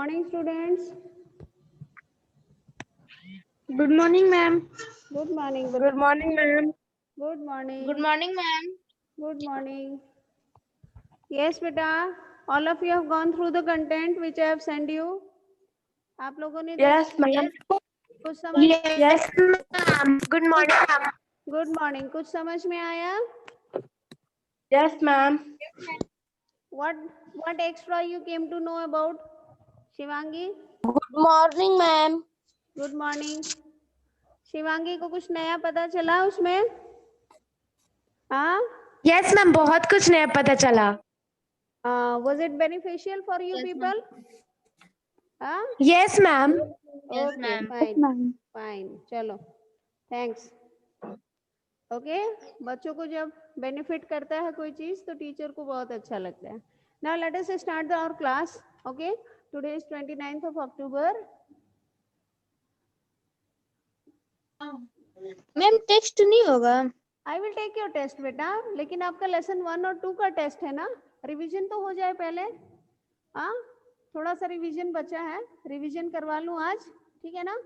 morning, students. Good morning, ma'am. Good morning. Good morning, ma'am. Good morning. Good morning, ma'am. Good morning. Yes, beta. All of you have gone through the content which I have sent you. आप लोगों ने Yes, ma'am. कुछ समझ? Yes, ma'am. Good morning, ma'am. Good morning. कुछ समझ में आया? Yes, ma'am. What extra you came to know about? Shivangi? Good morning, ma'am. Good morning. Shivangi को कुछ नया पता चला उसमें? हाँ? Yes, ma'am. बहुत कुछ नया पता चला. Was it beneficial for you people? हाँ? Yes, ma'am. Yes, ma'am. Fine. Fine. चलो. Thanks. ओके बच्चों को जब बेनिफिट करता है कोई चीज तो टीचर को बहुत अच्छा लगता है. Now let us start our class. Okay today is 29th of October. Ma'am test नहीं होगा. I will take your test बेटा, लेकिन आपका लेसन 1 और 2 का टेस्ट है ना, रिवीजन तो हो जाए पहले. हाँ थोड़ा सा रिवीजन बचा है, रिवीजन करवा लूँ आज, ठीक है ना.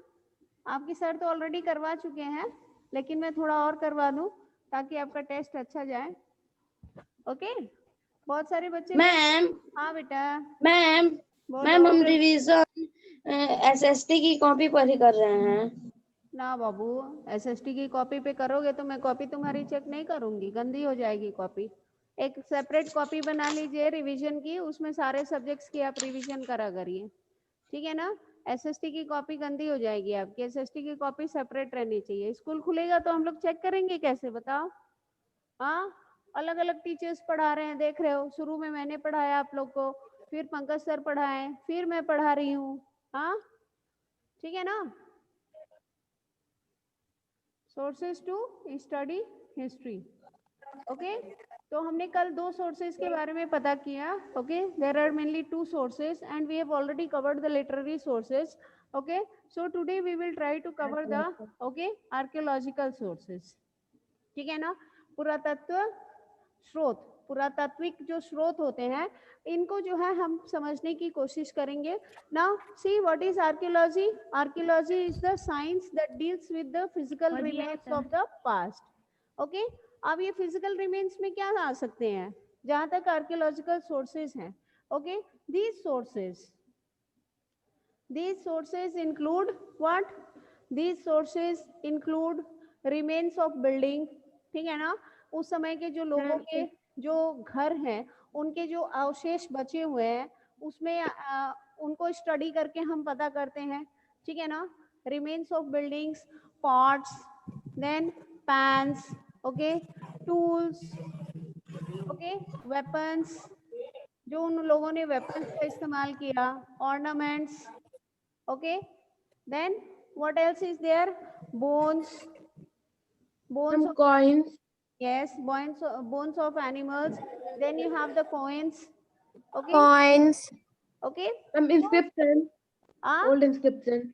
आपकी सर तो ऑलरेडी करवा चुके हैं, लेकिन मैं थोड़ा और करवा दूं ताकि आपका टेस्ट अच्छा जाए. ओके बहुत सारे बच्चे. मैम. हाँ बेटा. मैम. मैम हम रिवीजन एसएसटी की कॉपी पर ही कर रहे हैं. ना बाबू, एसएसटी की कॉपी पे करोगे तो मैं कॉपी तुम्हारी चेक नहीं करूंगी, गंदी हो जाएगी कॉपी. एक सेपरेट कॉपी बना लीजिए रिवीजन की, उसमें सारे सब्जेक्ट्स की आप रिवीजन करा करिए, ठीक है ना. एसएसटी की कॉपी गंदी हो जाएगी आपकी, एसएसटी की कॉपी सेपरेट रहनी चाहिए. स्कूल खुलेगा तो हम लोग चेक करेंगे कैसे, बताओ. हाँ अलग अलग टीचर्स पढ़ा रहे हैं, देख रहे हो. शुरू में मैंने पढ़ाया आप लोग को, फिर पंकज सर पढ़ाए, फिर मैं पढ़ा रही हूँ. हाँ ठीक है ना. Sources to study history. Okay तो हमने कल 2 सोर्सेज के बारे में पता किया. Okay there are mainly 2 sources and we have already covered the literary sources. Okay so today we will try to cover the okay archaeological sources, ठीक है ना. पुरातत्व स्रोत, पुरातात्विक जो स्रोत होते हैं इनको जो है हम समझने की कोशिश करेंगे. Now see what is archaeology. Archaeology is the science that deals with the physical remains of the past. Okay अब ये फिजिकल रिमेन्स में क्या आ सकते हैं जहां तक आर्कियोलॉजिकल सोर्सेज हैं. Okay these sources include what? These sources include remains of building, ठीक है ना. उस समय के जो लोगों के जो घर हैं उनके जो अवशेष बचे हुए हैं उसमें उनको स्टडी करके हम पता करते हैं, ठीक है ना. remains of buildings, pots, then pans, okay, tools, okay, weapons, जो उन लोगों ने वेपन्स का इस्तेमाल किया, ornaments, okay, then what else is there? bones Some coins. Yes, bones of animals. Then you have the coins. Okay. Coins. Okay. Some inscription. Old inscription.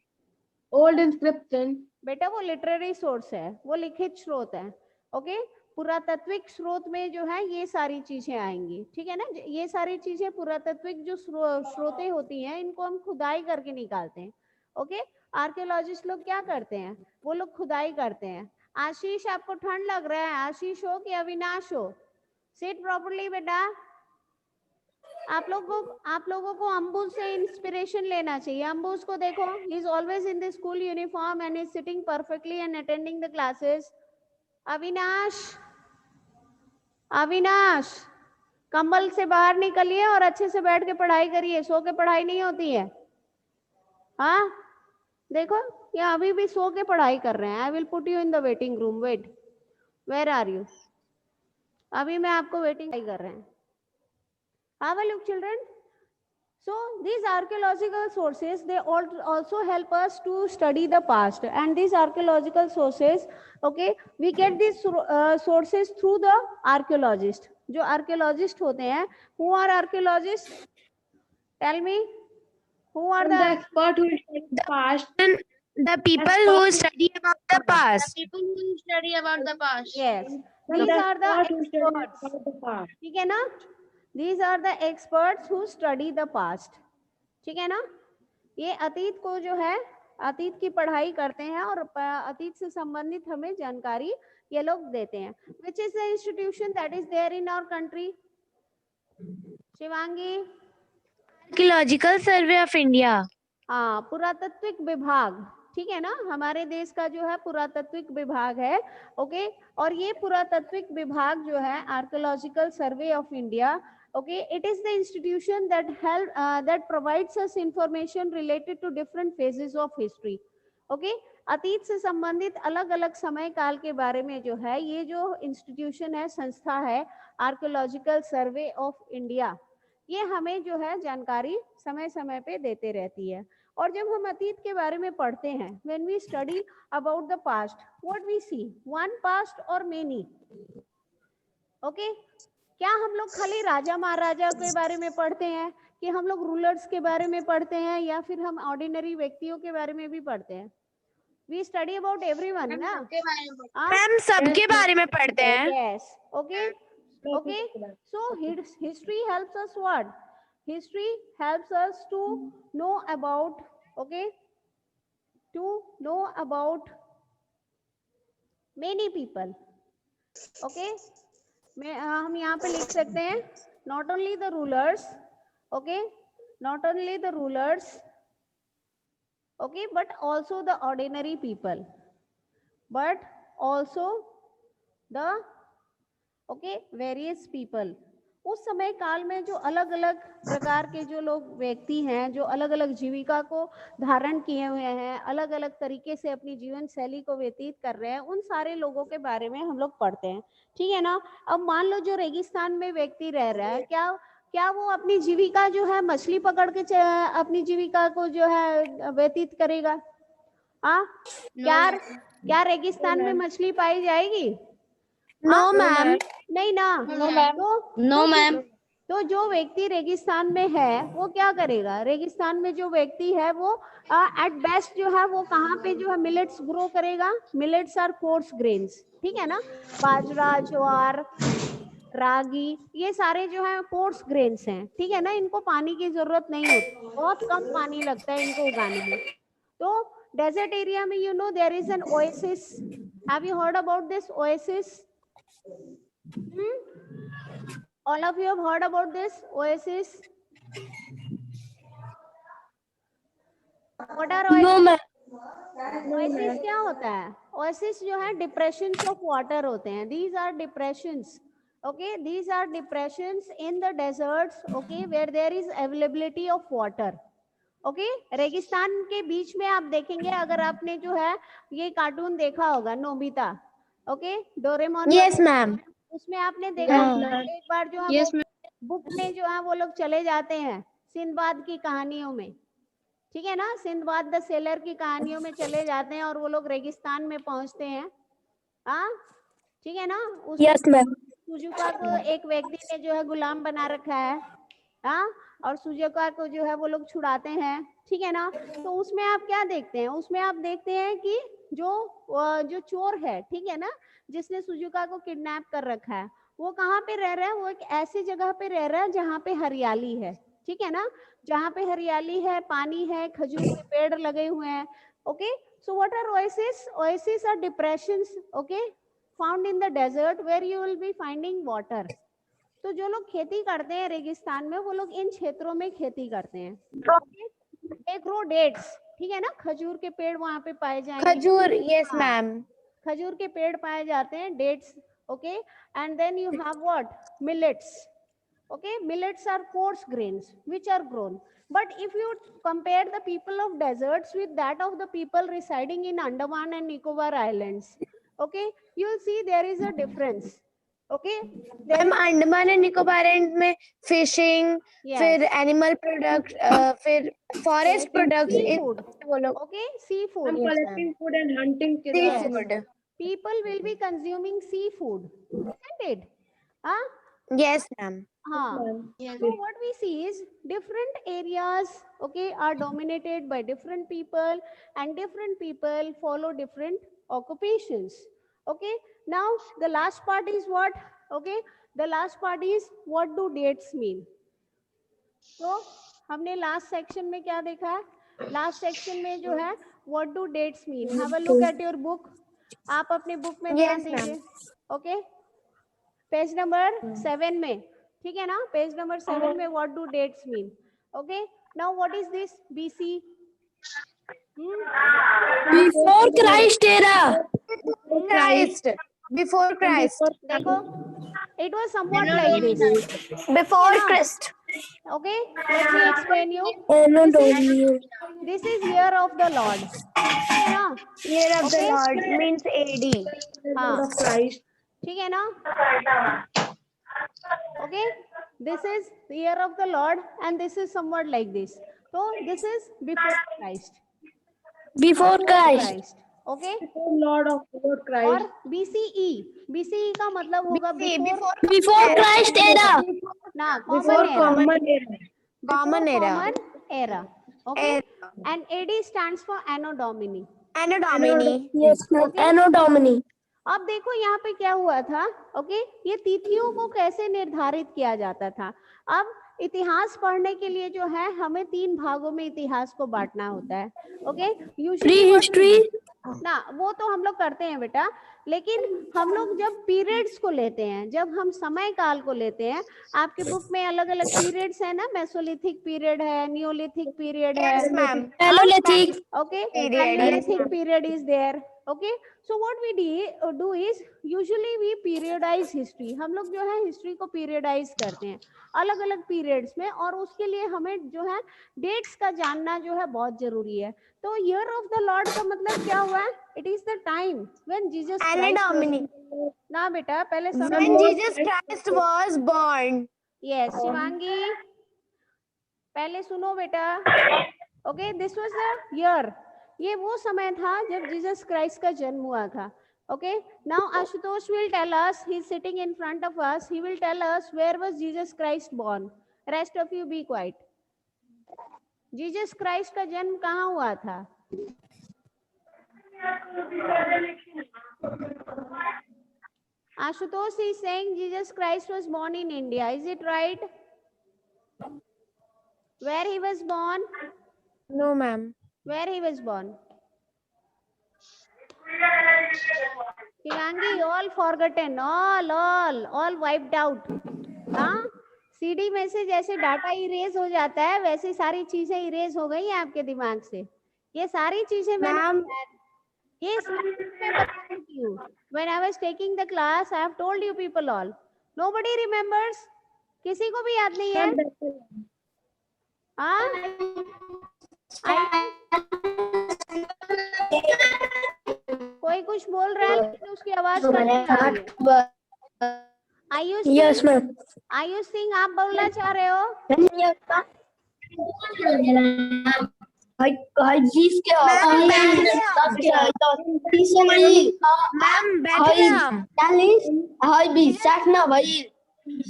Old inscription. बेटा वो literary source है, वो लिखित स्रोत है. ओके पुरातात्विक स्रोत में जो है ये सारी चीजें आएंगी, ठीक है ना. ये सारी चीजें पुरातात्विक जो स्रोतें होती हैं इनको हम खुदाई करके निकालते हैं. ओके आर्कियोलॉजिस्ट लोग क्या करते हैं, वो लोग खुदाई करते हैं. आशीष आपको ठंड लग रहा है, आशीष हो कि अविनाश हो. सिट प्रॉपर्ली बेटा. आप लोगों को अंबुज से इंस्पिरेशन लेना चाहिए. अंबुज को देखो, he is always in the school uniform and is sitting perfectly and attending the classes. Avinash कंबल से बाहर निकलिए और अच्छे से बैठ के पढ़ाई करिए, सो के पढ़ाई नहीं होती है. हाँ देखो ये अभी भी सो के पढ़ाई कर रहे हैं. I will put you in the waiting room. Wait, where are you? अभी मैं आपको वेटिंग कर रहे हैं. Have a look children. So these archaeological sources, they also help us to study the past, and these archaeological sources, okay, we get these sources through the archaeologist. जो archaeologist होते हैं, who are archaeologists? Tell me, who are the expert who study the past. The people who study about the past. The people who study about the past. Yes, these are the experts. ठीक है ना. These are the experts who study the past. ठीक है ना. ये अतीत को जो है, अतीत की पढ़ाई करते हैं और अतीत से संबंधित हमें जानकारी ये लोग देते हैं. Which is the institution that is there in our country? Shivangi. Archaeological Survey of India. हाँ, पुरातत्विक विभाग, ठीक है ना, हमारे देश का जो है पुरातत्विक विभाग है. ओके, और ये पुरातत्विक विभाग जो है, archaeological survey of India, okay, it is the institution that provides us information related to different phases of history. okay, अतीत से संबंधित अलग अलग समय काल के बारे में जो है, ये जो इंस्टीट्यूशन है, संस्था है, आर्कियोलॉजिकल सर्वे ऑफ इंडिया, ये हमें जो है जानकारी समय समय पे देते रहती है. और जब हम अतीत के बारे में पढ़ते हैं, when we study about the past, what we see, one past or many. okay, क्या हम लोग खाली राजा महाराजा के बारे में पढ़ते हैं, कि हम लोग रूलर्स के बारे में पढ़ते हैं, या फिर हम ऑर्डिनरी व्यक्तियों के बारे में भी पढ़ते हैं? वी स्टडी अबाउट एवरीवन ना. मैम सबके बारे में पढ़ते हैं. Yes. Okay. Okay. So history helps us what? History helps us to know about. Okay. To know about many people. Okay. हम यहाँ पे लिख सकते हैं, not only the rulers. Okay. Not only the rulers. Okay, but also the ordinary people. But also the various people. उस समय काल में जो अलग अलग प्रकार के जो लोग व्यक्ति हैं, जो अलग अलग जीविका को धारण किए हुए हैं, अलग अलग तरीके से अपनी जीवन शैली को व्यतीत कर रहे हैं, उन सारे लोगों के बारे में हम लोग पढ़ते हैं. ठीक है ना. अब मान लो जो रेगिस्तान में व्यक्ति रह रहा है, क्या वो अपनी जीविका जो है मछली पकड़ के अपनी जीविका को जो है व्यतीत करेगा? क्या रेगिस्तान में मछली पाई जाएगी? No ma'am. नहीं ना. No ma'am. तो जो व्यक्ति रेगिस्तान में है वो क्या करेगा? रेगिस्तान में जो व्यक्ति है वो एट बेस्ट जो है वो कहाँ पे जो है मिलेट्स ग्रो करेगा. Millets are coarse grains. ठीक है ना. बाजरा, ज्वार, रागी, ये सारे जो है कोर्स ग्रेन्स हैं. ठीक है ना. इनको पानी की जरूरत नहीं होती, बहुत कम पानी लगता है इनको उगाने में. तो डेजर्ट एरिया में you know there is an oasis. Have you heard about this oasis? All of you have heard about this oasis? What are oasis? No ma'am. Oasis क्या होता है? Oasis जो है depressions of water होते हैं. These are depressions. Okay, these are depressions in the deserts. Okay, where there is availability of water. Okay, रेगिस्तान के बीच में आप देखेंगे, अगर आपने जो है ये कार्टून देखा होगा Nobita. Okay, Doraemon. Yes ma'am. उसमें आपने देखा एक बार जो है बुक में जो है वो लोग चले जाते हैं सिंदबाद की कहानियों में. ठीक है ना. सिंदबाद द सेलर की कहानियों में चले जाते हैं और वो लोग रेगिस्तान में पहुंचते हैं. ठीक है ना. Yes ma'am. सुजुका को एक व्यक्ति ने जो है गुलाम बना रखा है. और सुजुका को जो है वो लोग छुड़ाते हैं. ठीक है ना. तो उसमें आप क्या देखते हैं? उसमें आप देखते हैं कि जो चोर है, ठीक है ना, जिसने सुजुका को किडनैप कर रखा है, वो कहाँ पे रह रहा है? वो एक ऐसी जगह पे रह रहा है जहाँ पे हरियाली है. ठीक है ना. जहाँ पे हरियाली है, पानी है, खजूर के पेड़ लगे हुए हैं. Okay, so what are oasis? Oasis are depressions, okay, found in the desert where you will be finding water. तो जो लोग खेती करते हैं रेगिस्तान में, वो लोग इन क्षेत्रों में खेती करते हैं. They grow dates. ठीक है ना. खजूर के पेड़ वहाँ पे पाए जाएंगे. खजूर. Yes ma'am. खजूर के पेड़ पाए जाते हैं, dates. Okay, and then you have what? Millets. Okay, millets are coarse grains which are grown. But if you compare the people of deserts with that of the people residing in Andaman and Nicobar Islands, okay, you will see there is a difference. Okay, ma'am Andaman and Nicobar island में fishing, फिर animal product, फिर forest products, वो लोग. okay, seafood. collecting food and hunting. Seafood. People will be consuming seafood, isn't it? Yes ma'am. So what we see is different areas, okay, are dominated by different people, and different people follow different occupations. Okay, now the last part is what? Okay, the last part is what do dates mean? So हमने last section में क्या देखा है? Last section में जो है what do dates mean, have a look at your book, आप अपनी बुक में ध्यान Yes, ma'am. दीजिए। ओके, पेज नंबर 7 में, ठीक है ना, पेज नंबर 7 में what do dates mean. Okay, now what is this BC? Before Christ era. Christ. Before Christ. देखो, it was somewhat like this. Before Yeah. Christ. Okay, let me explain you. Anno This Domini. is year of the Lord, ठीक है ना? Year of the Okay. Lord means AD. हाँ, Christ. ठीक है ना? Okay, this is the year of the Lord and this is somewhat like this. So this is before Christ. Before Christ. Okay, Lord of Lord और BCE, BCE का मतलब होगा before Before Christ era. ना, Before common era. common era. Common era. Common era. Okay, and AD stands for Anno Domini. Anno Domini. Yes, ma'am. Okay. Anno Domini. अब देखो यहाँ पे क्या हुआ था। ओके, ये तिथियों को कैसे निर्धारित किया जाता था। अब इतिहास पढ़ने के लिए जो है हमें 3 भागों में इतिहास को बांटना होता है। Okay, Prehistory. ना, वो तो हम लोग करते हैं बेटा, लेकिन हम लोग जब पीरियड्स को लेते हैं, जब हम समय काल को लेते हैं, आपके बुक में अलग अलग पीरियड्स है ना, मेसोलिथिक पीरियड है, नियोलिथिक पीरियड है। Yes, ma'am. Paleolithic. Okay, Period, Paleolithic period is there. Okay, so what we do is usually we periodize history. हम लोग जो है हिस्ट्री को periodize करते हैं अलग अलग periods में, और उसके लिए हमें जो है dates का जानना जो है बहुत जरूरी है। तो year of the Lord का मतलब क्या हुआ? It is the time when Jesus Anno Christ Domini. ना बेटा, पहले When समझो। Jesus Christ was born. Yes, Shivangi, पहले सुनो बेटा। Okay, this was the year, ये वो समय था जब जीसस क्राइस्ट का जन्म हुआ था। Okay, now Ashutosh will tell us, he is sitting in front of us, he will tell us where was Jesus Christ born. Rest of you be quiet. Jesus Christ का जन्म कहाँ हुआ था? Ashutosh is saying Jesus Christ was born in India, is it right? Where he was born? No, ma'am. Where he was born? Shivangi, all forgotten, all wiped out. हाँ, CD में से जैसे data erase हो जाता है वैसे सारी चीजें इरेज हो गई हैं आपके दिमाग से। ये सारी चीजें Ma'am. ये मैं बता चुकी हूँ। When I was taking the class, I have told you people all. Nobody remembers? किसी को भी याद नहीं है? हाँ, कोई कुछ बोल रहा है लेकिन उसकी आवाज कट रही है। Yes, ma'am. आयुष सिंह, आप बोलना चाह रहे हो?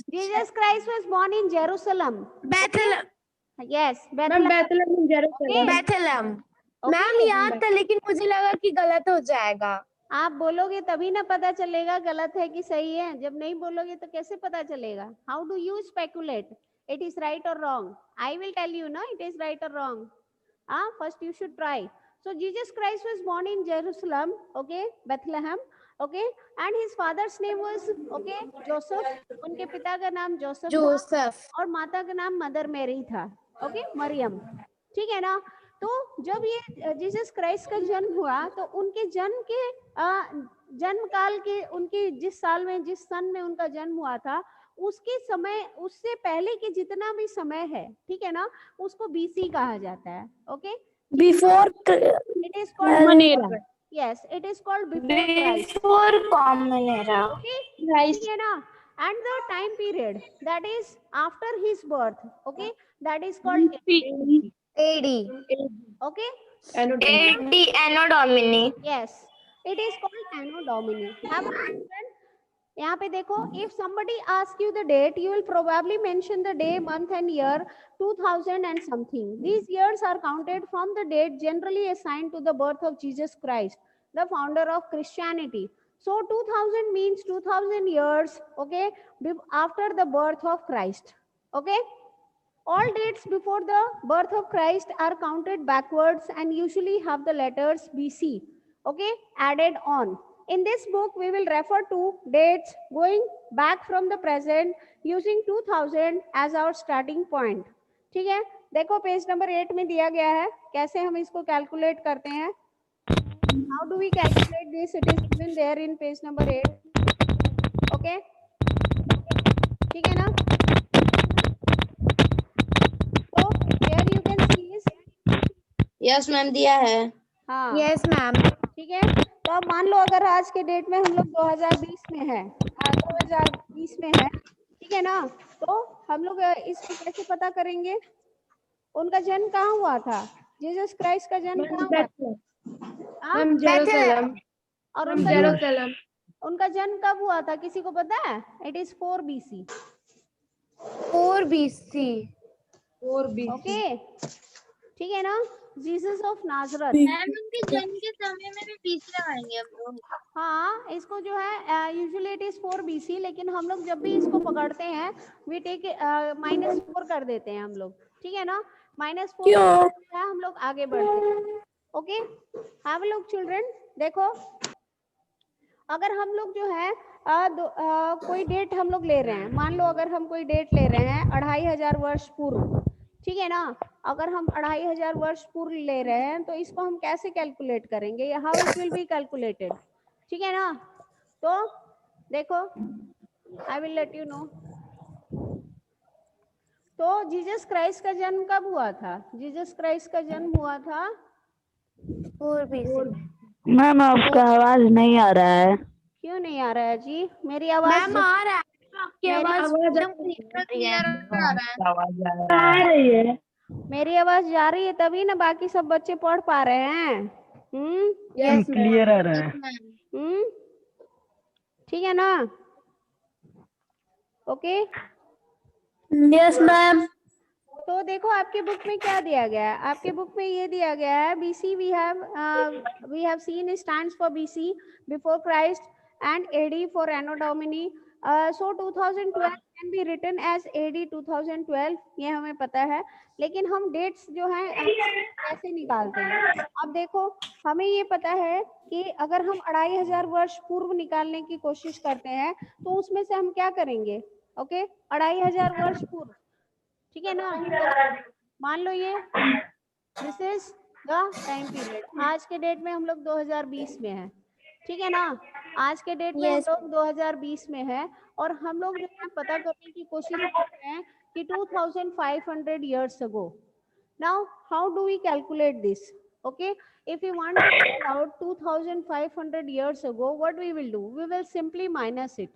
Jesus Christ was born in Jerusalem. Bethlehem. Yes, Ma'am, Bethlehem in Jerusalem. Bethlehem. Okay. Ma'am याद था लेकिन मुझे लगा कि गलत हो जाएगा। आप बोलोगे तभी ना पता चलेगा गलत है कि सही है। जब नहीं बोलोगे तो कैसे पता चलेगा? How do you speculate? It is right or wrong? I will tell you, no, it is right or wrong. First you should try. So Jesus Christ was born in Jerusalem, okay, Bethlehem, okay, and his father's name was, okay, Joseph. उनके पिता का नाम Joseph था और माता का नाम mother Mary था, okay, मरियम, ठीक है ना। तो जब ये जीसस क्राइस्ट का जन्म हुआ तो उनके जन्म के जन्म काल के, उनके जिस साल में, जिस सन में उनका जन्म हुआ था, उसके समय, उससे पहले के जितना भी समय है, ठीक है ना, उसको बीसी कहा जाता है। Okay, Before it is called, yes, it is called before common era. okay, ठीक है ना। And the time period that is after his birth, okay, that is called AD. okay, AD Anno Domini. yes, it is called Anno Domini. Have a listen. यहाँ पे देखो, if somebody asks you the date, you will probably mention the day, month and year 2000 and something. These years are counted from the date generally assigned to the birth of Jesus Christ, the founder of Christianity. So 2000 means 2000 years, okay, after the birth of Christ. Okay, All dates before the birth of Christ are counted backwards and usually have the letters BC, okay, added on. In this book, we will refer to dates going back from the present using 2000 as our starting point. ठीक है, देखो page number 8 में दिया गया है कैसे हम इसको कैलकुलेट करते हैं. How do we calculate this? It is given there in page number 8. Okay, ठीक है ना. So here you can see is yes ma'am दिया है. हाँ Yes, ma'am. ठीक है. तो अब मान लो अगर आज के डेट में हम लोग 2020 में है, 2020 में है, ठीक है ना. तो हम लोग इसको कैसे पता करेंगे? उनका जन्म कहाँ हुआ था? जीसस क्राइस्ट का जन्म कहाँ हुआ था? हाँ? Bethlehem. और उनका जन्म कब हुआ था? किसी को पता है? It is 4 BC. 4 BC. Okay, ठीक है ना. Jesus of नाजरत. मैम उनके जन्म के समय में भी बीसी लगाएंगे हम लोग. हाँ, इसको जो है यूजुअली इट इज 4 BC, लेकिन हम लोग जब भी इसको पकड़ते हैं वी टेक -4 कर देते हैं हम लोग, ठीक है ना. -4 है, हम लोग आगे बढ़ते हैं. Okay, have a look children. देखो अगर हम लोग जो है कोई डेट हम लोग ले रहे हैं, मान लो अगर हम कोई डेट ले रहे हैं 2500 वर्ष पूर्व, ठीक है ना. अगर हम 2500 वर्ष पूर्व ले रहे हैं तो इसको हम कैसे कैलकुलेट करेंगे? How it will be calculated, ठीक है ना. तो देखो I will let you know. तो जीसस क्राइस्ट का जन्म कब हुआ था? जीसस क्राइस्ट का जन्म हुआ था 4 BC. मैम आपका आवाज नहीं आ रहा है. क्यों नहीं आ रहा है जी? मेरी आवाज मैम आ रहा है. आपकी आवाज एकदम क्लियर आ रहा है. आवाज आ रही है. मेरी आवाज जा रही है तभी ना बाकी सब बच्चे पढ़ पा रहे हैं. क्लियर आ रहा है. ठीक है ना. ओके. Yes, ma'am. तो देखो आपके बुक में क्या दिया गया है. आपके बुक में ये दिया गया है BC we have seen stands for BC, before Christ, and AD for Anno Domini. So 2012 can be written as AD 2012, ये हमें पता है. लेकिन हम डेट्स जो हैं कैसे निकालते हैं? अब देखो हमें ये पता है कि अगर हम 2500 वर्ष पूर्व निकालने की कोशिश करते हैं तो उसमें से हम क्या करेंगे? ओके, 2500 वर्ष पूर्व, ठीक है ना. मान लो ये this is the time period. आज के डेट में हम लोग 2020 में है, ठीक है ना. आज के डेट में हम लोग 2020 में है और हम लोग जो है पता करने की कोशिश कर रहे हैं कि 2500 years ago. Now how do we calculate this? Okay, if we want to find out 2500 years ago, what we will do? We will simply minus it,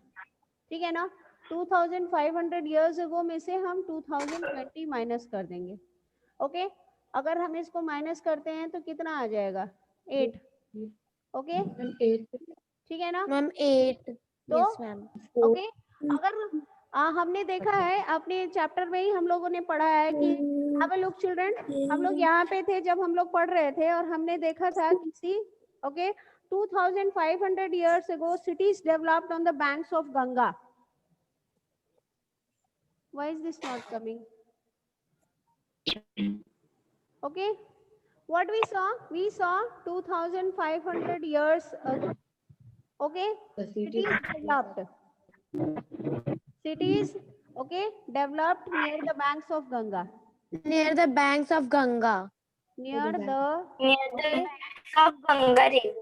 ठीक है ना. 2500 years ago में से हम 2020 माइनस कर देंगे. ओके, अगर हम इसको माइनस करते हैं तो कितना आ जाएगा? 8. ओके, ठीक है ना. Ma'am 8. तो Yes, ma'am. ओके, अगर हमने देखा है अपने चैप्टर में ही हम लोगों ने पढ़ा है कि हैव अ लुक चिल्ड्रन. हम लोग यहाँ पे थे जब हम लोग पढ़ रहे थे और हमने देखा था कि सी okay 2500 years ago cities developed on the banks of Ganga. Why is this not coming? Okay, what we saw 2500 years ago. Okay, cities developed near the banks of Ganga. Near the banks of Ganga. Near the Of Ganga River.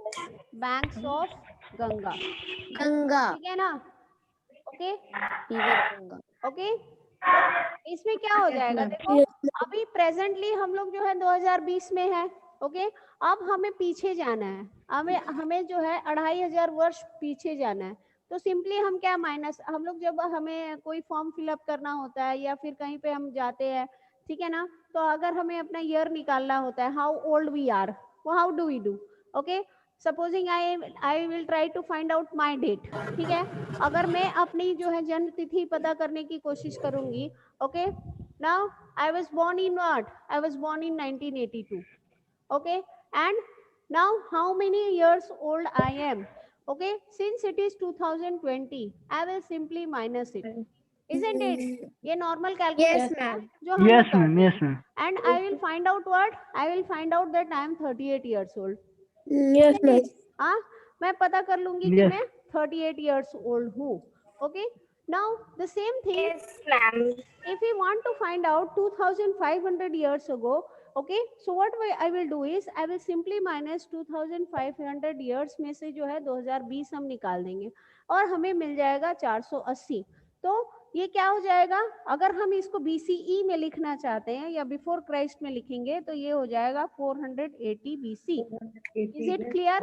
banks of Ganga. Ganga. ठीक है ना. Okay, River Ganga. Okay. इसमें क्या हो जाएगा? देखो अभी presently हम लोग जो है 2020 में है. ओके, अब हमें पीछे जाना है. हमें जो है 2500 वर्ष पीछे जाना है. तो सिंपली हम क्या माइनस, हम लोग जब हमें कोई फॉर्म फिलअप करना होता है या फिर कहीं पे हम जाते हैं, ठीक है ना, तो अगर हमें अपना ईयर निकालना होता है, how old we are, how do we do? Okay, supposing I will try to find out my date. ठीक है, अगर मैं अपनी जो है जन्म तिथि पता करने की कोशिश करूंगी. Okay, now I was born in what? I was born in 1982. Okay, and now how many years old I am? Okay, since it is 2020, I will simply minus it. isn't it? ये normal Yes, calculation है ma'am. जो हम Yes, लोग ma'am. करते Yes, हैं. ma'am. And I will find out what? I will find out that I am 38 years old. Yes, Isn't ma'am. it? हाँ, मैं पता कर लूंगी कि Yes. मैं 38 years old हूँ. Okay. Now the same thing. Yes, ma'am. If we want to find out 2500 years ago, okay, so what I will do is I will simply minus 2500 years में से जो है 2020 हम निकाल देंगे और हमें मिल जाएगा 480. तो ये क्या हो जाएगा, अगर हम इसको BCE में लिखना चाहते हैं या बिफोर क्राइस्ट में लिखेंगे तो ये हो जाएगा 480 BC. Is it clear?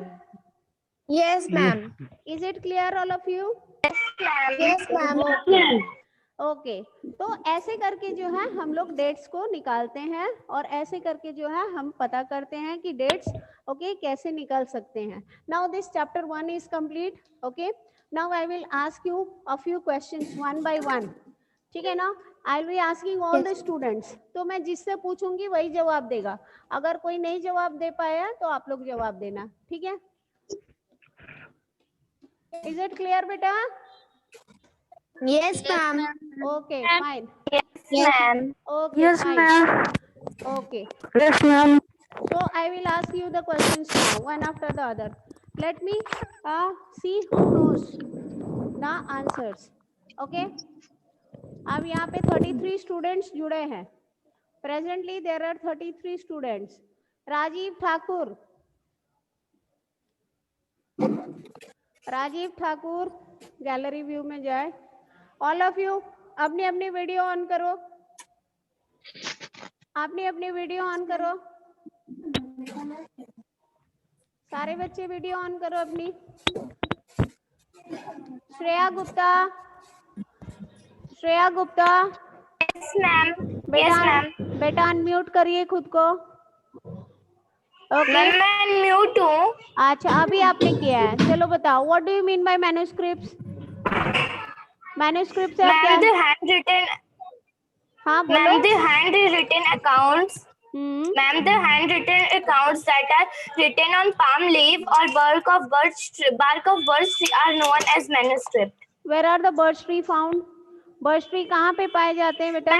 Yes, ma'am. Is it clear all of you? Yes, ma'am. Okay तो ऐसे करके जो है हम लोग डेट्स को निकालते हैं और ऐसे करके जो है हम पता करते हैं कि डेट्स ओके कैसे निकाल सकते हैं. Now this chapter 1 is complete. Okay now I will ask you a few questions one by one. ठीक है ना? I will be asking all the students. तो मैं जिससे पूछूंगी वही जवाब देगा. अगर कोई नहीं जवाब दे पाया तो आप लोग जवाब देना. ठीक है? इज इट क्लियर बेटा? Yes, ma'am. Okay, fine. Yes, ma'am. Okay, Yes, fine. ma'am. Okay. Yes, ma'am. So I will ask you the questions now, one after the other. Let me see who knows the answers. Okay. अब यहाँ पे 33 students जुड़े हैं. Presently there are 33 students. Rajiv Thakur. Rajiv Thakur gallery view में जाए. All of you अपनी अपनी video on करो. आपने अपनी वीडियो ऑन करो. सारे बच्चे वीडियो ऑन करो अपनी. श्रेया गुप्ता. Shreya Gupta Yes, ma'am. बेटा बेटा अनम्यूट करिए खुद को. ओके Ma'am, मैं mute हूँ. अच्छा अभी आपने किया है. चलो बताओ what do you mean bye manuscripts. Manuscripts है क्या? Ma'am, the handwritten. हाँ बोलो. Ma'am, the handwritten accounts. Hmm. Ma'am, the handwritten accounts that are written on palm leaf or bark of birch tree are known as manuscript. Where are the birch tree found? birch tree कहाँ पे पाए जाते हैं बेटा?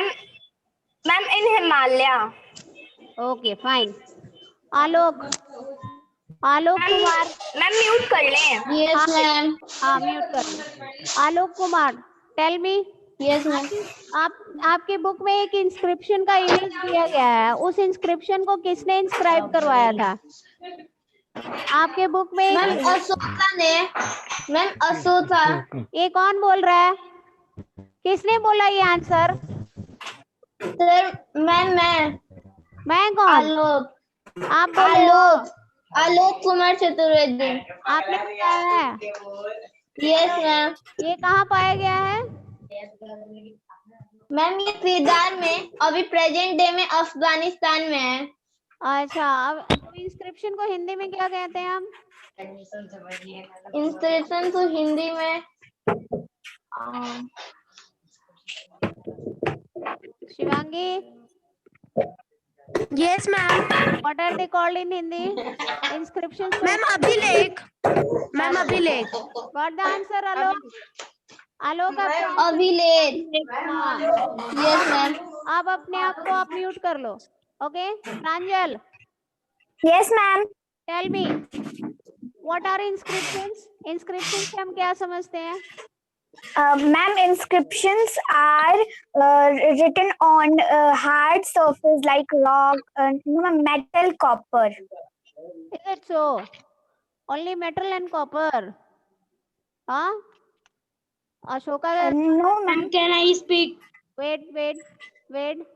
Ma'am, in Himalaya. Okay fine. Alok. Alok Kumar. Ma'am, mute कर लें. Yes, ma'am. हाँ mute कर. Alok Kumar tell me. Yes, ma'am. आपके बुक में एक इंस्क्रिप्शन का इमेज दिया गया है. उस इंस्क्रिप्शन को किसने इंस्क्राइब करवाया था? आपके बुक में Ma'am, अशोका ने. Ma'am, अशोका. ये कौन बोल रहा है? किसने बोला ये आंसर? Sir, मैं कौन? आलोक. आप बोले हो. आलोक कुमार चतुर्वेदी. आपने बताया है. Yes, ma'am. ये कहाँ पाया गया है? मैम ये किरदार में अभी प्रेजेंट डे में अफगानिस्तान में है. अच्छा अब इंस्क्रिप्शन को हिंदी में क्या कहते हैं हम? इंस्क्रिप्शन तो हिंदी में Shivangi. Yes ma'am. What are they called in Hindi? Inscription. Ma'am अभिलेख. मैम अभिलेख. What the answer Alok? Alok आप अभिलेख. हाँ. Yes ma'am. आप अपने आप को आप म्यूट कर लो. Okay Pranjal yes ma'am. Tell me what are inscriptions. Inscription से हम क्या समझते हैं? Ma'am, inscriptions are written on hard surface like rock, metal, copper. Is it so? Only metal and copper? हाँ? Ashoka. No, ma'am. Can I speak? Wait.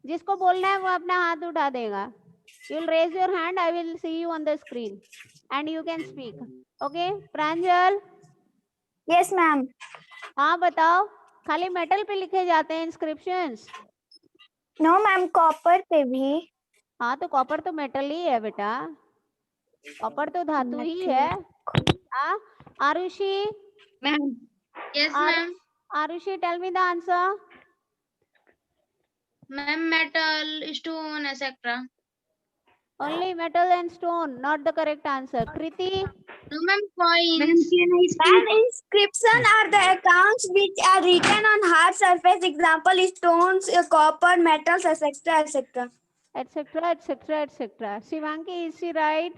जिसको बोलना है वो अपना हाथ उठा देगा. You will raise your hand. I will see you on the screen, and you can speak. Okay, Pranjal. Yes, ma'am. हाँ बताओ. खाली मेटल पे लिखे जाते हैं इंस्क्रिप्शंस? No, ma'am. Copper पे भी. हाँ तो कॉपर तो मेटल ही है बेटा. कॉपर तो धातु ही है. हाँ Aarushi. Ma'am. Yes, ma'am. Aarushi tell me the answer. Ma'am, metal, stone, etc. Only metal and stone, not the correct answer. Kriti. No, ma'am, coins. Ma'am, inscription are the accounts which are written on hard surface, example stones, copper, metals, etc., etc. etc., etc., etc. Shivangi, is she right?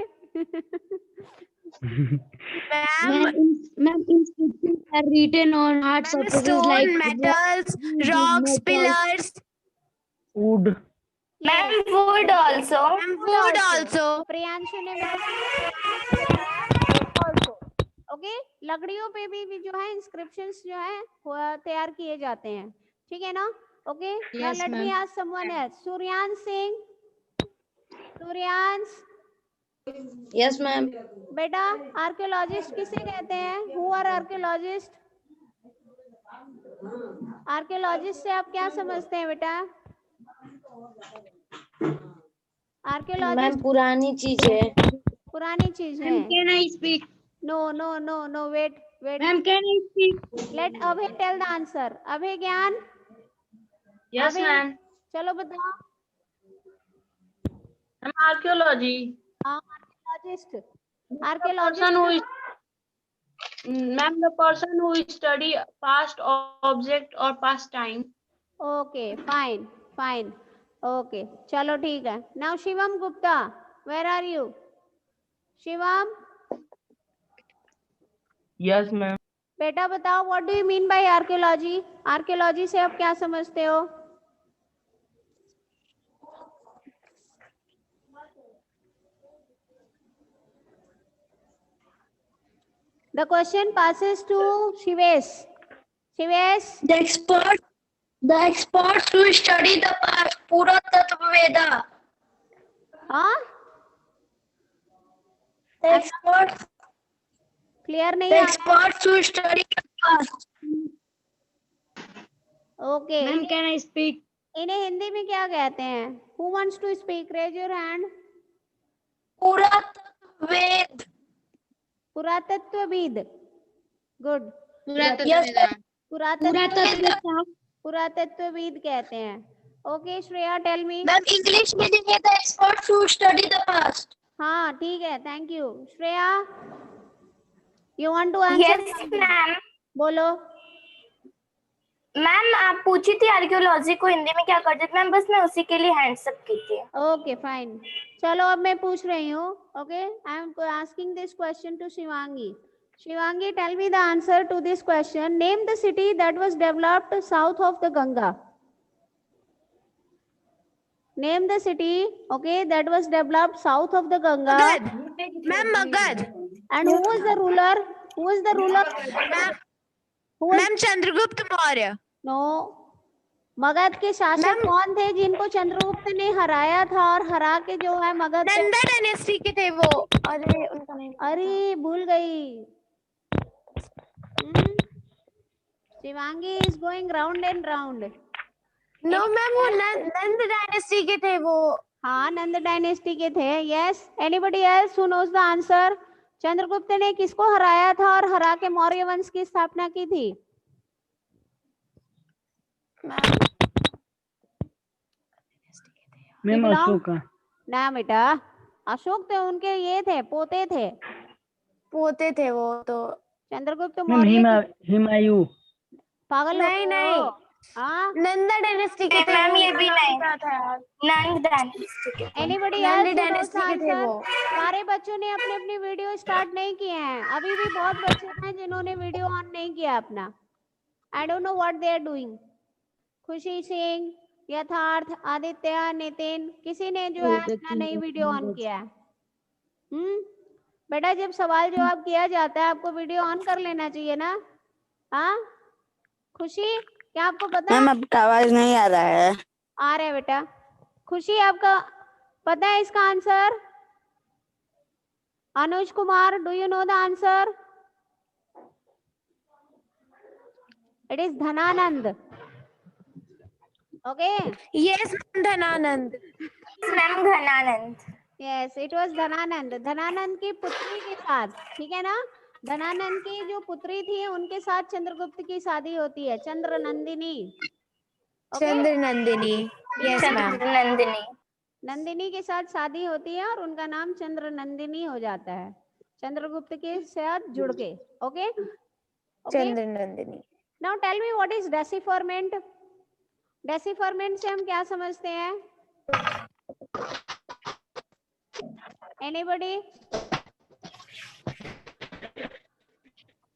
Ma'am, Inscriptions are written on hard surfaces like stone, metals, rocks, pillars. wood. Yes. Wood also. Wood also. Priyanshu ने also. Okay, लकड़ियों पे भी जो है inscriptions जो है तैयार किए जाते हैं, ठीक है ना? Okay, now let me ask someone else. Suryansh Singh. Suryansh. Yes ma'am. बेटा, आर्कियोलॉजिस्ट किसे कहते हैं? Who are archaeologist? आर्कियोलॉजिस्ट से आप क्या समझते हैं बेटा? आर्कियोलॉजिस्ट मैम पुरानी चीज है. पुरानी चीज है. Can I speak? No, wait. Ma'am, can I speak? Let Abhay tell the answer. Abhay ज्ञान. Yes, Abhay, ma'am. चलो बताओ. Archaeology. Archaeologist. Person archaeologist. who is, ma'am, the person who study past object or past time. Okay, fine. Okay, चलो ठीक है. Now Shivam Gupta, where are you? Shivam, Yes, ma'am. बेटा बताओ, what do you mean by archaeology? Archaeology से आप क्या समझते हो? The question passes to Shivesh. The experts who study the past, Puratatva Veda. हाँ, The experts क्लियर नहीं है. who study the past. Okay, Ma'am, can I speak? इन्हें हिंदी में क्या कहते हैं? Who wants to speak? Raise your hand. Puratatva Veda. पुरातत्वविद. Good. पुरातत्वविद कहते हैं. Okay Shreya, tell me. Ma'am, English meaning है the experts who study the past. हाँ ठीक है, thank you. Shreya, you want to answer? Yes, ma'am. बोलो. मैम आप पूछी थी आर्कियोलॉजी को हिंदी में क्या करते थे मैम, बस मैं उसी के लिए हैंड्स अप की थी. Okay fine. चलो अब मैं पूछ रही हूँ. Okay, I am asking this question to Shivangi. Shivangi, tell me the answer to this question. Name the city that was developed south of the Ganga. Name the city, okay, that was developed south of the Ganga. Ma'am Magadh. And who was the ruler? Who was the ruler? Ma'am Chandragupta Maurya. No. Magadh के शासक कौन थे जिनको चंद्रगुप्त ने हराया था और हरा के जो है मगध? नंदा डायनेस्टी के थे वो. अरे उनका नहीं. अरे भूल गई. Shivangi is going round and round. No ma'am वो नंद डायनेस्टी के थे वो. हाँ, नंद डायनेस्टी के थे. Yes. Anybody else who knows the answer? Chandragupta ने किसको हराया था और हरा के मौर्य वंश की स्थापना की थी? मैम अशोक. ना बेटा, अशोक तो उनके ये थे, पोते थे वो तो. चंद्रगुप्त मैम मौर्य. हिमायू. पागल हो? नहीं. हाँ, नंदा डायनेस्टी के थे. मैम ये भी नहीं. नंद डायनेस्टी के थे. एनीबडी नंद एल्स डायनेस्टी के थे वो. सारे बच्चों ने अपने अपनी वीडियो स्टार्ट नहीं किए हैं. अभी भी बहुत बच्चे हैं जिन्होंने वीडियो ऑन नहीं किया अपना. I don't know what they are doing. Khushi Singh, यथार्थ, आदित्य, नितिन, किसी ने जो है अपना नई वीडियो ऑन किया है? बेटा, जब सवाल जवाब किया जाता है आपको वीडियो ऑन कर लेना चाहिए ना. हाँ खुशी, क्या आपको पता है? मैम आपका आवाज नहीं आ रहा है. आ रहा है बेटा. खुशी, आपका पता है इसका answer? Anuj Kumar, do you know the answer? It is Dhanananda. Okay. Yes Dhanananda. Ma'am Dhanananda. Yes, it was Dhanananda. Dhanananda की पुत्री के साथ, ठीक है ना? धनानंद की जो पुत्री थी उनके साथ चंद्रगुप्त की शादी होती है, चंद्र नंदिनी. चंद्र नंदिनी. Yes ma'am. नंदिनी के साथ शादी होती है और उनका नाम चंद्र नंदिनी हो जाता है, चंद्रगुप्त के साथ जुड़ के. Okay. Chandra Nandini. Now tell me what is decipherment. Decipherment से हम क्या समझते हैं?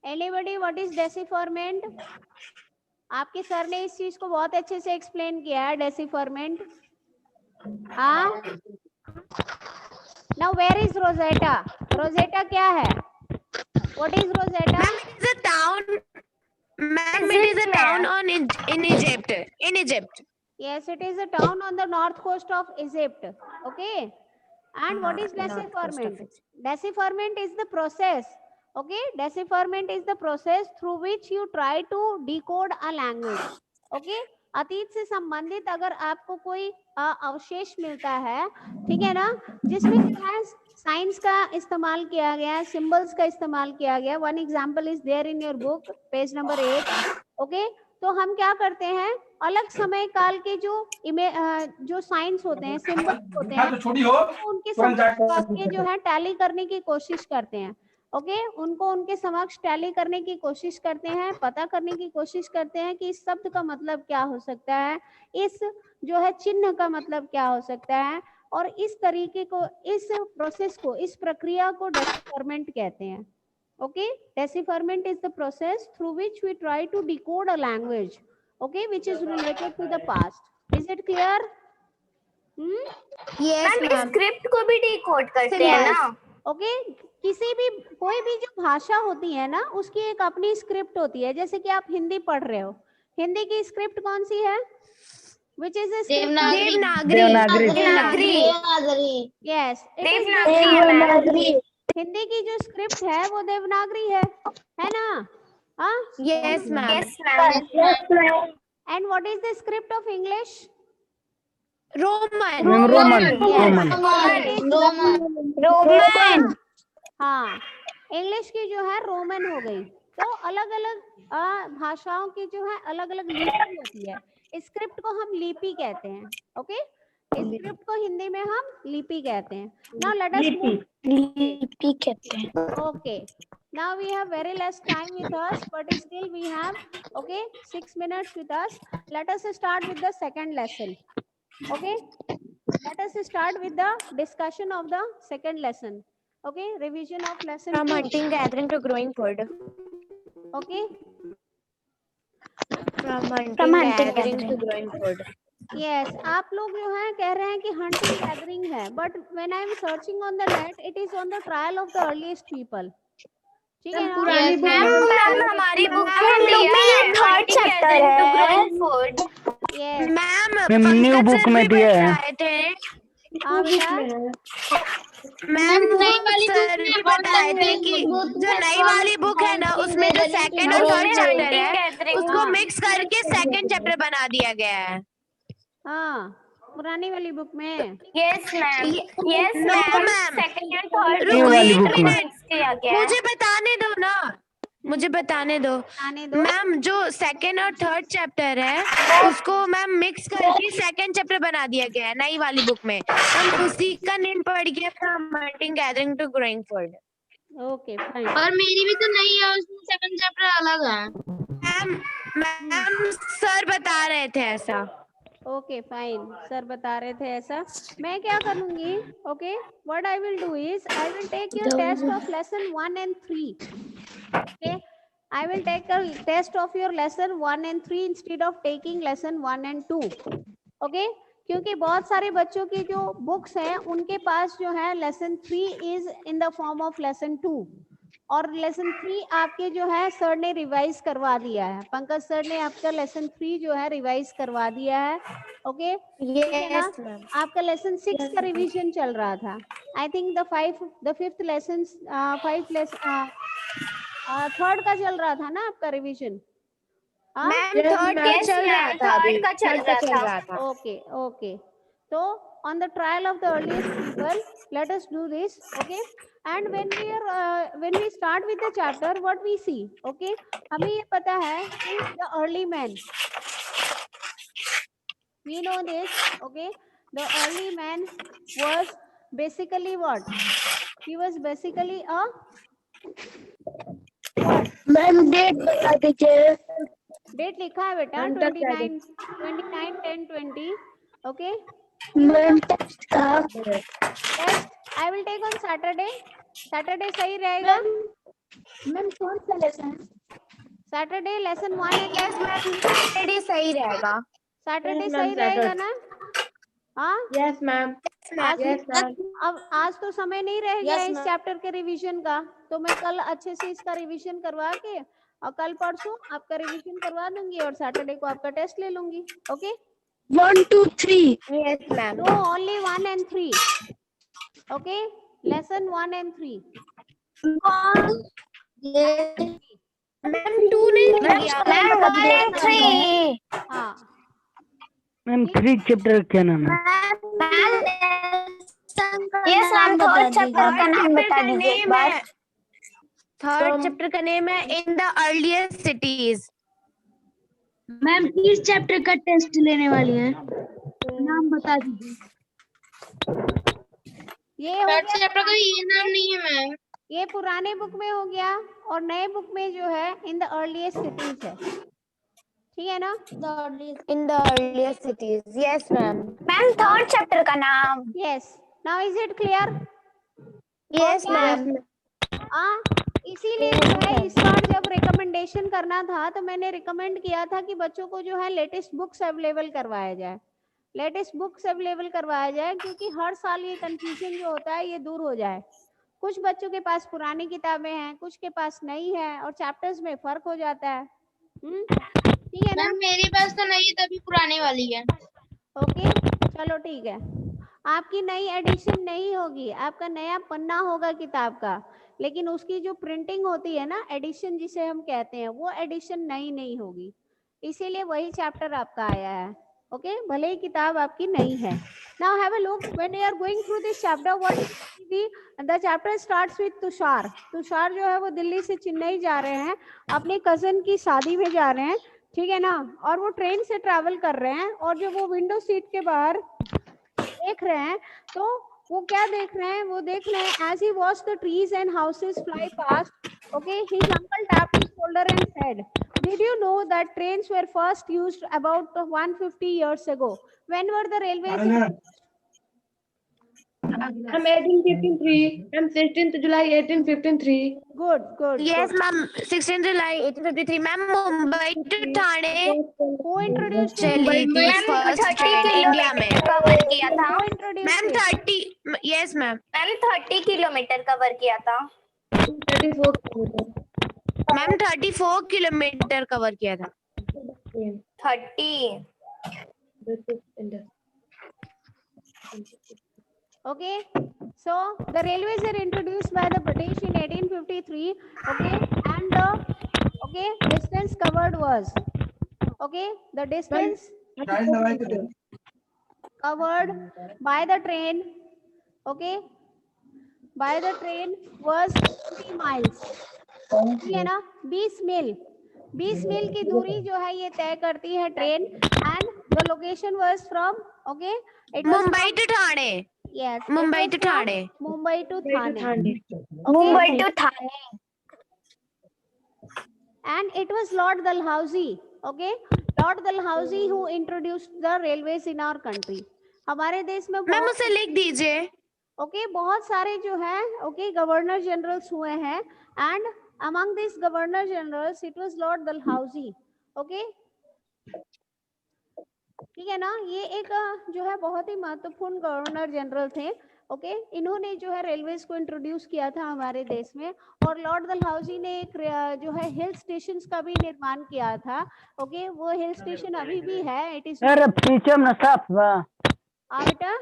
Anybody what is decipherment? आपके सर ने इस चीज को बहुत अच्छे से एक्सप्लेन किया है. डेसिफरमेंट. हाँ. Now where is Rosetta? Rosetta क्या है? What is Rosetta? It's a town. Ma'am, it is a town in Egypt. In Egypt. Yes, it is a town on the north coast of Egypt. Okay. And what is decipherment? Decipherment is the process. Okay. Decipherment is the process through which you try to decode a language. Okay. अतीत से संबंधित अगर आपको कोई अवशेष मिलता है, ठीक है ना, जिसमें क्या है, साइंस का इस्तेमाल किया गया है, सिंबल्स का इस्तेमाल किया गया. One example is there in your book, page number 8. ओके. तो हम क्या करते हैं, अलग समय काल के जो साइंस होते हैं, सिंबल्स होते हैं, तो उनके समक्ष जो है टैली करने की कोशिश करते हैं. ओके. उनको उनके समक्ष टैली करने की कोशिश करते हैं, पता करने की कोशिश करते हैं कि इस शब्द का मतलब क्या हो सकता है, इस जो है चिन्ह का मतलब क्या हो सकता है. और इस तरीके को, इस प्रोसेस को, इस प्रक्रिया को डेसिफरमेंट कहते हैं. Okay, decipherment is the process through which we try to decode a language, okay, which is related to the past. Is it clear? Yes, ma'am. Script को भी डिकोड करते हैं ना. Okay, कोई भी जो भाषा होती है ना, उसकी एक अपनी स्क्रिप्ट होती है. जैसे कि आप हिंदी पढ़ रहे हो, हिंदी की स्क्रिप्ट कौन सी है? Which is a script? Devanagari. Yes, Devanagari. Hindi की जो स्क्रिप्ट है वो देवनागरी है ना? हाँ. Yes, ma'am. Yes, ma'am. And what is the script of English? Roman. Roman. हाँ, इंग्लिश की जो है रोमन हो गई. तो अलग अलग भाषाओं की जो है अलग अलग लिपि होती है. स्क्रिप्ट को हम लिपि कहते हैं. ओके. स्क्रिप्ट को हिंदी में हम लिपि कहते हैं. नाउ लेट अस लिपि कहते हैं. Okay. Now we have very less time with us, but still we have 6 minutes with us. Let us start with the second lesson. Okay. Let us start with the discussion of the second lesson. Okay. Revision of lesson From 2. hunting, gathering to growing food. Okay. From hunting, gathering to growing food. Yes, आप लोग जो है कह रहे हैं कि hunting gathering है, but when I am searching on the net, it is on the trial of the earliest people. ठीक है ना? मैम हमारी बुक में ये थर्ड चैप्टर है. Yes. मैम न्यू बुक में दिया है. हाँ बेटा. मैम सर भी बताए थे कि जो नई वाली बुक है ना, उसमें जो सेकंड और थर्ड चैप्टर है, उसको मिक्स करके सेकंड चैप्टर बना दिया गया है. हाँ, पुरानी वाली बुक में. Yes ma'am. Yes No, ma'am. ma'am. Second और थर्ड न्यू वाली बुक में. किया गया. मुझे बताने दो ना, मुझे बताने दो. आने दो. मैम जो सेकंड और थर्ड चैप्टर है, उसको मैम मिक्स करके सेकंड चैप्टर बना दिया गया है नई वाली बुक में. हम उसी का नेम पढ़ गया, from hunting, gathering to growing food. Okay fine. और मेरी भी तो नहीं है, उसमें सेकंड चैप्टर अलग है. मैम सर बता रहे थे ऐसा. ओके फाइन, सर बता रहे थे ऐसा. मैं क्या करूंगी? Okay, what I will do is I will take your test of lesson 1 and 3. Okay, I will take a test of your lesson 1 and 3 instead of taking lesson 1 and 2. Okay, क्योंकि बहुत सारे बच्चों की जो बुक्स हैं उनके पास जो है lesson 3 is in the form of lesson 2, और लेसन 3 आपके जो है सर ने रिवाइज करवा दिया है. पंकज सर ने आपका लेसन 3 जो है रिवाइज करवा दिया है. ओके. Yes ma'am. आपका लेसन 6 का रिवीजन चल रहा था. I think the fifth lesson 5 lesson third का चल रहा था ना आपका रिवीजन. मैम थर्ड का चल रहा था अभी. थर्ड का चल रहा था. Okay. So on the trial of the earliest people, let us do this. Okay. And when we start with the chapter, what we see? Okay. हमें ये पता है कि the early man. We know this. Okay. The early man was basically what? He was basically a ma'am date बता दीजिए. Date लिखा है बेटा 29 10/20 ओके मैम टेस्ट का test I will take on Saturday सही रहेगा मैम कौन सा लेसन? Saturday lesson 1 and yes ma'am Saturday सही रहेगा। सैटरडे Yes, ma'am, सही रहेगा Saturday. ना हाँ Yes, ma'am. आज Yes, ma'am. अब आज तो समय नहीं रह गया Yes, इस ma'am. चैप्टर के रिवीजन का, तो मैं कल अच्छे से इसका रिवीजन करवा के और कल परसों आपका रिवीजन करवा दूंगी और सैटरडे को आपका टेस्ट ले लूंगी। Okay 1 2 3 yes ma'am. No only 1 and 3 okay lesson 1 and 3 ma'am 2 नहीं किया मैम 1 and 3 हाँ मैम 3 चैप्टर क्या नाम है? यस मैम थर्ड चैप्टर का नाम बता दीजिए एक बार। थर्ड चैप्टर का नेम है in the earliest cities. Ma'am किस चैप्टर का टेस्ट लेने वाली हैं? नाम बता दीजिए। ये हो गया चैप्टर का ये नाम नहीं है मैम। ये पुराने बुक में हो गया और नए बुक में जो है इन द अर्लीस्ट सिटीज है, ठीक है ना? In the earliest cities yes ma'am. Ma'am third chapter का नाम yes now is it clear? Yes ma'am. इसीलिए जो है इस बार जब रिकमेंडेशन करना था तो मैंने रिकमेंड किया था कि बच्चों को जो है लेटेस्ट बुक्स अवेलेबल करवाया जाए, लेटेस्ट बुक्स अवेलेबल करवाया जाए, क्योंकि हर साल ये कंफ्यूजन जो होता है ये दूर हो जाए। कुछ बच्चों के पास पुरानी किताबें हैं, कुछ के पास नहीं है और चैप्टर्स में फर्क हो जाता है। ठीक है ना? मेरे पास तो नहीं है, तभी पुराने वाली है। ओके चलो ठीक है, आपकी नई एडिशन नहीं होगी, आपका नया पन्ना होगा किताब का, लेकिन उसकी जो प्रिंटिंग होती है ना, एडिशन जिसे हम कहते हैं, वो एडिशन नई नहीं होगी, इसीलिए वही चैप्टर आपका आया है। ओके भले ही किताब आपकी नई है। Now have a look when you are going through this chapter what the chapter starts with Tushar. Tushar जो है वो दिल्ली से चेन्नई जा रहे हैं, अपनी कजन की शादी में जा रहे हैं, ठीक है ना? और वो ट्रेन से ट्रैवल कर रहे हैं और जो वो विंडो सीट के बाहर देख रहे हैं तो वो क्या देख रहे हैं? वो देख रहे हैं as he watched the trees and houses fly past, okay, his uncle tapped his shoulder and said, did you know that trains were first used about 150 years ago? When were the railways? I'm 1853. I'm 16th July 1853. Good. Yes ma'am 16 जुलाई 1853 ma'am Mumbai to Thane Who introduced चली थी first train India में। Cover किया था Who introduced ma'am it? 30 yes ma'am. Ma'am 30 kilometre cover किया था। 34 kilometers. Ma'am 34 kilometre cover किया था। 30 Okay, so the railways are introduced by the British in 1853. Okay, and the distance covered was the distance covered by the train was 20 miles. ठीक है ना? 20 मील की दूरी जो है ये तय करती है train, and the location was from it was Mumbai to Thane. yes Mumbai to Thane. Mumbai to Thane Mumbai to Thane. and it was Lord Dalhousie, Lord Dalhousie who introduced the railways in our country. हमारे देश में मैम उसे लिख दीजिए। बहुत सारे जो है गवर्नर जनरल्स हुए हैं, and among these governor generals it was Lord Dalhousie. ठीक है ना? ये एक जो है बहुत ही महत्वपूर्ण गवर्नर जनरल थे। इन्होंने जो है रेलवेज को इंट्रोड्यूस किया था हमारे देश में, और लॉर्ड डलहौजी ने एक जो है हिल स्टेशंस का भी निर्माण किया था। वो हिल स्टेशन अभी भी है। इट इज अरे पीछे में साफ बा बेटा